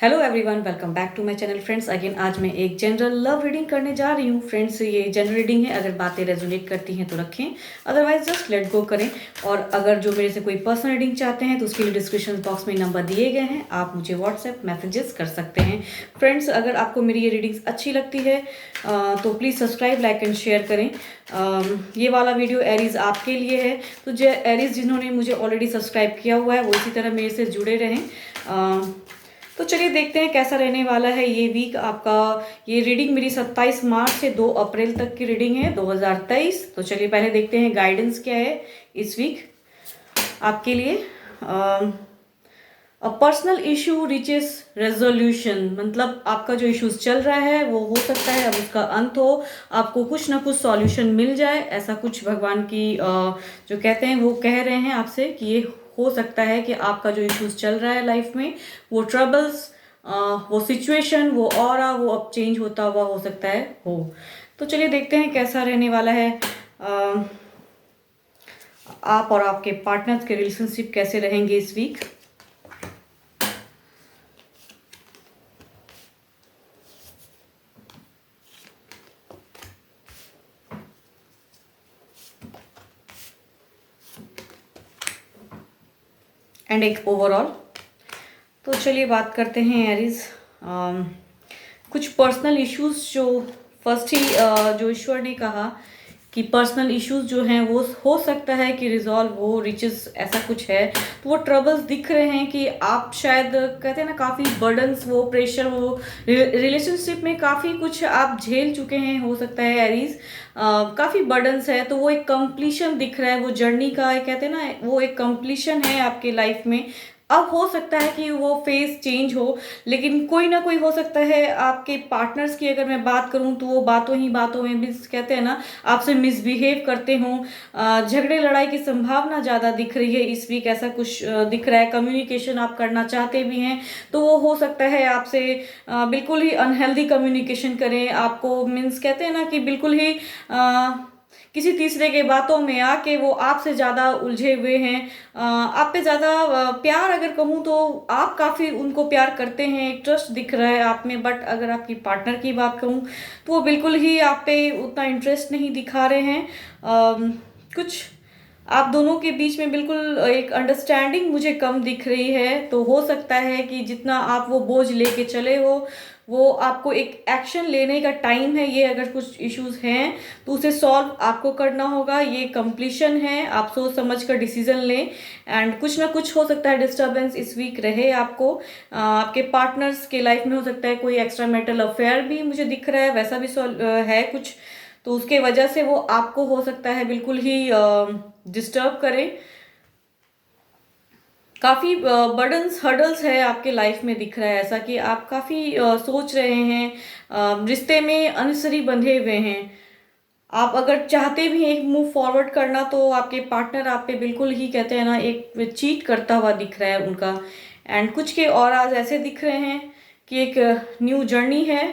Hello everyone, welcome back to my channel friends. Again आज मैं एक जनरल लव रीडिंग करने जा रही हूँ फ्रेंड्स। ये जनरल रीडिंग है, अगर बातें रेजोनेट करती हैं तो रखें, अदरवाइज जस्ट लेट गो करें। और अगर जो मेरे से कोई पर्सनल रीडिंग चाहते हैं तो उसके लिए डिस्क्रिप्शन बॉक्स में नंबर दिए गए हैं, आप मुझे व्हाट्सएप मैसेजेस कर सकते हैं। फ्रेंड्स, अगर आपको मेरी ये रीडिंग्स अच्छी लगती है तो please subscribe, like and share करें। ये वाला वीडियो एरीज आपके लिए है, तो जो एरीज जिन्होंने मुझे ऑलरेडी सब्सक्राइब किया हुआ है वो इसी तरह मेरे से जुड़े रहें। तो चलिए देखते हैं कैसा रहने वाला है ये वीक आपका। ये रीडिंग मेरी 27 मार्च से 2 अप्रैल तक की रीडिंग है 2023। तो चलिए पहले देखते हैं गाइडेंस क्या है इस वीक आपके लिए। पर्सनल इशू रिचेस रेजोल्यूशन, मतलब आपका जो इश्यूज चल रहा है वो हो सकता है अब उसका अंत हो, आपको कुछ ना कुछ सॉल्यूशन मिल जाए, ऐसा कुछ भगवान की जो कहते हैं वो कह रहे हैं आपसे कि ये हो सकता है कि आपका जो इश्यूज चल रहा है लाइफ में, वो ट्रबल्स, वो सिचुएशन, वो ऑरा, वो अब चेंज होता हुआ हो सकता है हो। तो चलिए देखते हैं कैसा रहने वाला है। आप और आपके पार्टनर्स के रिलेशनशिप कैसे रहेंगे इस वीक। एंड एक ओवरऑल। तो चलिए बात करते हैं एरीज। कुछ पर्सनल इश्यूज जो फर्स्ट ही जो ईश्वर ने कहा कि पर्सनल इश्यूज जो हैं वो हो सकता है कि रिजॉल्व हो, रिचेस ऐसा कुछ है। तो वो ट्रबल्स दिख रहे हैं कि आप शायद कहते हैं ना, काफ़ी बर्डन्स, वो प्रेशर, वो रिलेशनशिप में काफ़ी कुछ आप झेल चुके हैं हो सकता है एरीज। काफ़ी बर्डन्स है, तो वो एक कंप्लीशन दिख रहा है, वो जर्नी का कहते हैं ना, वो एक कंप्लीशन है आपके लाइफ में। अब हो सकता है कि वो फेज चेंज हो, लेकिन कोई ना कोई हो सकता है आपके पार्टनर्स की अगर मैं बात करूं तो वो बातों ही बातों में भी कहते हैं ना आपसे मिसबिहेव करते हों। झगड़े लड़ाई की संभावना ज़्यादा दिख रही है इस वीक, ऐसा कुछ दिख रहा है। कम्युनिकेशन आप करना चाहते भी हैं तो वो हो सकता है आपसे बिल्कुल ही अनहेल्दी कम्युनिकेशन करें, आपको मीन्स कहते हैं ना कि बिल्कुल ही किसी तीसरे के बातों में आके वो आपसे ज़्यादा उलझे हुए हैं। आप पे ज़्यादा प्यार अगर कहूँ तो आप काफ़ी उनको प्यार करते हैं, एक ट्रस्ट दिख रहा है आप में। बट अगर आपकी पार्टनर की बात कहूँ तो वो बिल्कुल ही आप पे उतना इंटरेस्ट नहीं दिखा रहे हैं। कुछ आप दोनों के बीच में बिल्कुल एक अंडरस्टैंडिंग मुझे कम दिख रही है। तो हो सकता है कि जितना आप वो बोझ लेके चले हो, वो आपको एक एक्शन लेने का टाइम है। ये अगर कुछ इश्यूज हैं तो उसे सॉल्व आपको करना होगा, ये कंप्लीशन है, आप सोच समझ कर डिसीजन लें। एंड कुछ ना कुछ हो सकता है डिस्टर्बेंस इस वीक रहे आपको। आपके पार्टनर्स के लाइफ में हो सकता है कोई एक्स्ट्रा मैरिटल अफेयर भी मुझे दिख रहा है, वैसा भी है कुछ। तो उसके वजह से वो आपको हो सकता है बिल्कुल ही डिस्टर्ब करें। काफ़ी बर्डन्स, हर्डल्स है आपके लाइफ में दिख रहा है, ऐसा कि आप काफ़ी सोच रहे हैं, रिश्ते में अनसरी बंधे हुए हैं। आप अगर चाहते भी हैं एक मूव फॉरवर्ड करना तो आपके पार्टनर आप पे बिल्कुल ही कहते हैं ना एक चीट करता हुआ दिख रहा है उनका। एंड कुछ के और आज ऐसे दिख रहे हैं कि एक न्यू जर्नी है,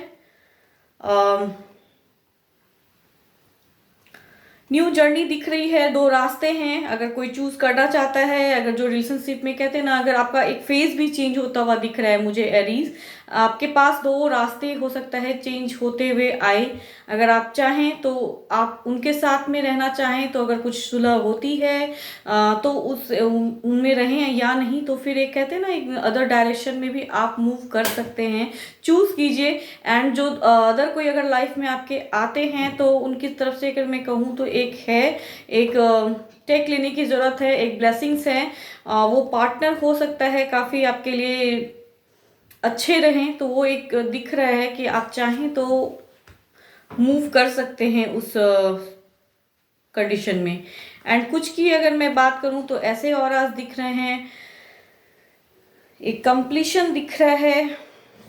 न्यू जर्नी दिख रही है। दो रास्ते हैं, अगर कोई चूज करना चाहता है, अगर जो रिलेशनशिप में कहते हैं ना, अगर आपका एक फेज भी चेंज होता हुआ दिख रहा है मुझे एरीज, आपके पास दो रास्ते हो सकता है चेंज होते हुए आए। अगर आप चाहें तो आप उनके साथ में रहना चाहें तो अगर कुछ सुलह होती है तो उनमें रहें, या नहीं तो फिर एक कहते हैं ना एक अदर डायरेक्शन में भी आप मूव कर सकते हैं, चूज कीजिए। एंड जो अदर कोई अगर लाइफ में आपके आते हैं तो उनकी तरफ से अगर मैं कहूँ तो एक है, एक टेक लेने की ज़रूरत है, एक ब्लेसिंग्स है। वो पार्टनर हो सकता है काफ़ी आपके लिए अच्छे रहें, तो वो एक दिख रहा है कि आप चाहें तो मूव कर सकते हैं उस कंडीशन में। एंड कुछ की अगर मैं बात करूं तो ऐसे और आज दिख रहे हैं, एक कंप्लीशन दिख रहा है,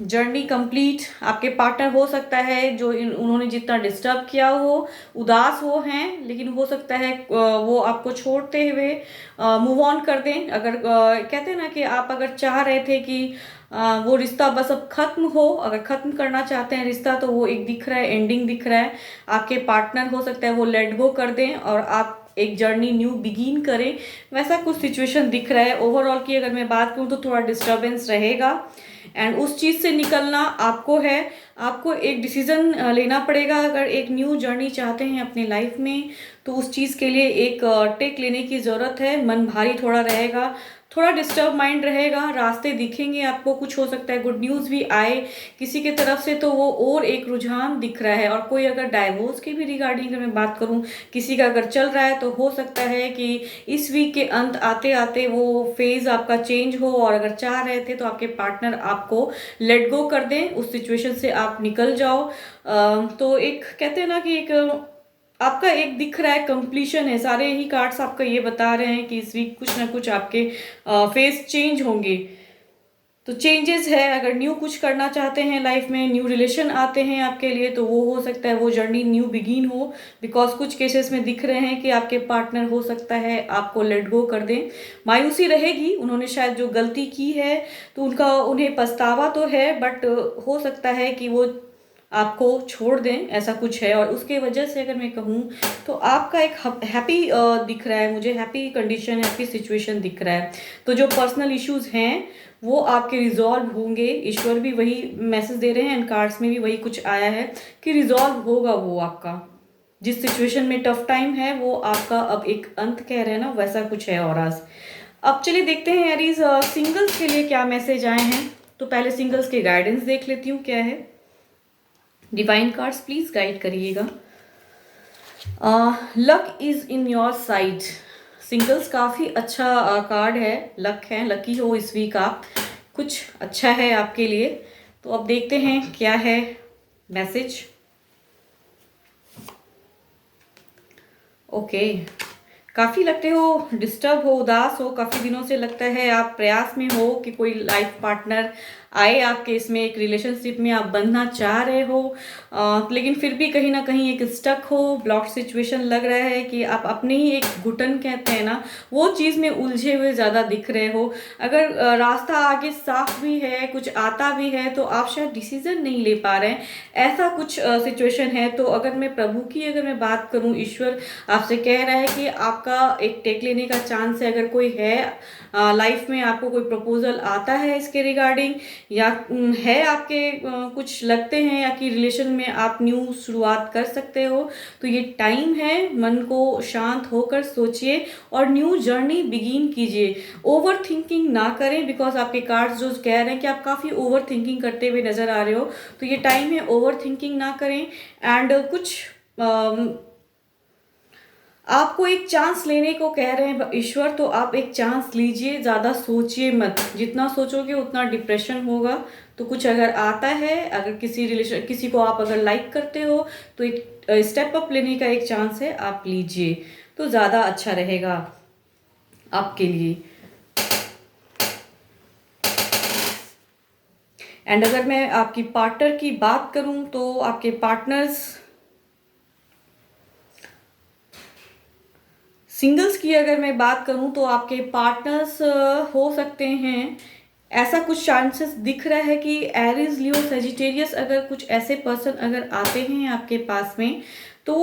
जर्नी कंप्लीट। आपके पार्टनर हो सकता है जो उन्होंने जितना डिस्टर्ब किया हो, उदास हो हैं, लेकिन हो सकता है वो आपको छोड़ते हुए मूव ऑन कर दें। अगर कहते हैं ना कि आप अगर चाह रहे थे कि वो रिश्ता बस अब खत्म हो, अगर खत्म करना चाहते हैं रिश्ता, तो वो एक दिख रहा है, एंडिंग दिख रहा है। आपके पार्टनर हो सकता है वो लेट गो कर दें और आप एक जर्नी न्यू बिगिन करें, वैसा कुछ सिचुएशन दिख रहा है। ओवरऑल की अगर मैं बात करूँ तो थोड़ा डिस्टर्बेंस रहेगा एंड उस चीज़ से निकलना आपको है। आपको एक डिसीज़न लेना पड़ेगा। अगर एक न्यू जर्नी चाहते हैं अपने लाइफ में तो उस चीज़ के लिए एक टेक लेने की ज़रूरत है। मन भारी थोड़ा रहेगा, थोड़ा डिस्टर्ब माइंड रहेगा, रास्ते दिखेंगे आपको, कुछ हो सकता है गुड न्यूज़ भी आए किसी की तरफ से, तो वो और एक रुझान दिख रहा है। और कोई अगर डाइवोर्स की भी रिगार्डिंग अगर मैं बात करूं, किसी का अगर चल रहा है तो हो सकता है कि इस वीक के अंत आते आते वो फेज आपका चेंज हो, और अगर चाह रहे थे तो आपके पार्टनर आपको लेट गो कर दें, उस सिचुएशन से आप निकल जाओ। तो एक कहते हैं ना कि एक आपका एक दिख रहा है कंप्लीशन है। सारे ही कार्ड्स आपका ये बता रहे हैं कि इस वीक कुछ ना कुछ आपके फेस चेंज होंगे। तो चेंजेस है, अगर न्यू कुछ करना चाहते हैं लाइफ में, न्यू रिलेशन आते हैं आपके लिए, तो वो हो सकता है वो जर्नी न्यू बिगिन हो। बिकॉज कुछ केसेस में दिख रहे हैं कि आपके पार्टनर हो सकता है आपको लेट गो कर दें। मायूसी रहेगी, उन्होंने शायद जो गलती की है तो उन्हें पछतावा तो है, बट हो सकता है कि वो आपको छोड़ दें, ऐसा कुछ है। और उसके वजह से अगर मैं कहूँ तो आपका एक हैप्पी दिख रहा है मुझे, हैप्पी कंडीशन, हैप्पी सिचुएशन दिख रहा है। तो जो पर्सनल इश्यूज हैं वो आपके रिजॉल्व होंगे। ईश्वर भी वही मैसेज दे रहे हैं एंड कार्ड्स में भी वही कुछ आया है कि रिजॉल्व होगा वो आपका। जिस सिचुएशन में टफ टाइम है वो आपका अब एक अंत कह रहे हैं ना, वैसा कुछ है। और आज अब चलिए देखते हैं एरीज सिंगल्स के लिए क्या मैसेज आए हैं। तो पहले सिंगल्स के गाइडेंस देख लेती हूँ क्या है। डिवाइन कार्ड्स प्लीज गाइड करिएगा। Luck is in your side. Singles काफी अच्छा कार्ड है, लक है, लकी हो इस वीक आप, कुछ अच्छा है आपके लिए। तो अब देखते हैं क्या है मैसेज। ओके, काफ़ी लगते हो डिस्टर्ब हो, उदास हो, काफ़ी दिनों से लगता है आप प्रयास में हो कि कोई लाइफ पार्टनर आए आपके, इसमें एक रिलेशनशिप में आप बनना चाह रहे हो, लेकिन फिर भी कहीं ना कहीं एक स्टक हो, ब्लॉक सिचुएशन लग रहा है कि आप अपने ही एक घुटन कहते हैं ना, वो चीज़ में उलझे हुए ज़्यादा दिख रहे हो। अगर रास्ता आगे साफ भी है, कुछ आता भी है, तो आप शायद डिसीजन नहीं ले पा रहे हैं, ऐसा कुछ सिचुएशन है। तो अगर मैं प्रभु की अगर मैं बात करूं, ईश्वर आपसे कह रहा है कि आपका एक टेक लेने का चांस है। अगर कोई है लाइफ में, आपको कोई प्रपोजल आता है इसके रिगार्डिंग, या है आपके कुछ लगते हैं या कि रिलेशन में आप न्यू शुरुआत कर सकते हो, तो ये टाइम है। मन को शांत होकर सोचिए और न्यू जर्नी बिगिन कीजिए। ओवर थिंकिंग ना करें, बिकॉज आपके कार्ड्स जो कह रहे हैं कि आप काफ़ी ओवर थिंकिंग करते हुए नजर आ रहे हो, तो ये टाइम है ओवर थिंकिंग ना करें। एंड कुछ आपको एक चांस लेने को कह रहे हैं ईश्वर, तो आप एक चांस लीजिए, ज़्यादा सोचिए मत, जितना सोचोगे उतना डिप्रेशन होगा। तो कुछ अगर आता है, अगर किसी को आप अगर लाइक करते हो, तो एक स्टेप अप लेने का एक चांस है, आप लीजिए, तो ज़्यादा अच्छा रहेगा आपके लिए। एंड अगर मैं आपकी पार्टनर की बात करूं तो आपके पार्टनर्स, सिंगल्स की अगर मैं बात करूं तो आपके पार्टनर्स हो सकते हैं, ऐसा कुछ चांसेस दिख रहा है कि एरीज, लियो, सेजिटेरियस, अगर कुछ ऐसे पर्सन अगर आते हैं आपके पास में, तो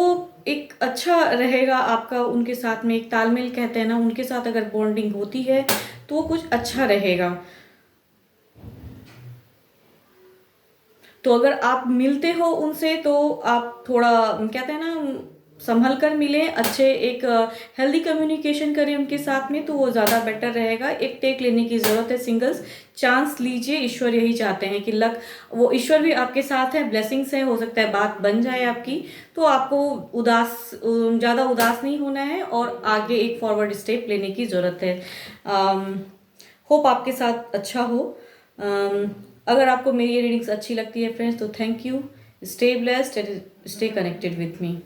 एक अच्छा रहेगा आपका उनके साथ में एक तालमेल कहते हैं ना, उनके साथ अगर बॉन्डिंग होती है तो कुछ अच्छा रहेगा। तो अगर आप मिलते हो उनसे तो आप थोड़ा कहते हैं ना संभल कर मिलें, अच्छे एक हेल्दी कम्युनिकेशन करें उनके साथ में, तो वो ज़्यादा बेटर रहेगा। एक टेक लेने की ज़रूरत है सिंगल्स, चांस लीजिए। ईश्वर यही चाहते हैं कि लक, वो ईश्वर भी आपके साथ है, ब्लेसिंग्स है, हो सकता है बात बन जाए आपकी। तो आपको ज़्यादा उदास नहीं होना है और आगे एक फॉरवर्ड स्टेप लेने की ज़रूरत है। होप आपके साथ अच्छा हो। अगर आपको मेरी ये रीडिंग्स अच्छी लगती है फ्रेंड्स, तो thank you, stay blessed and stay connected with me.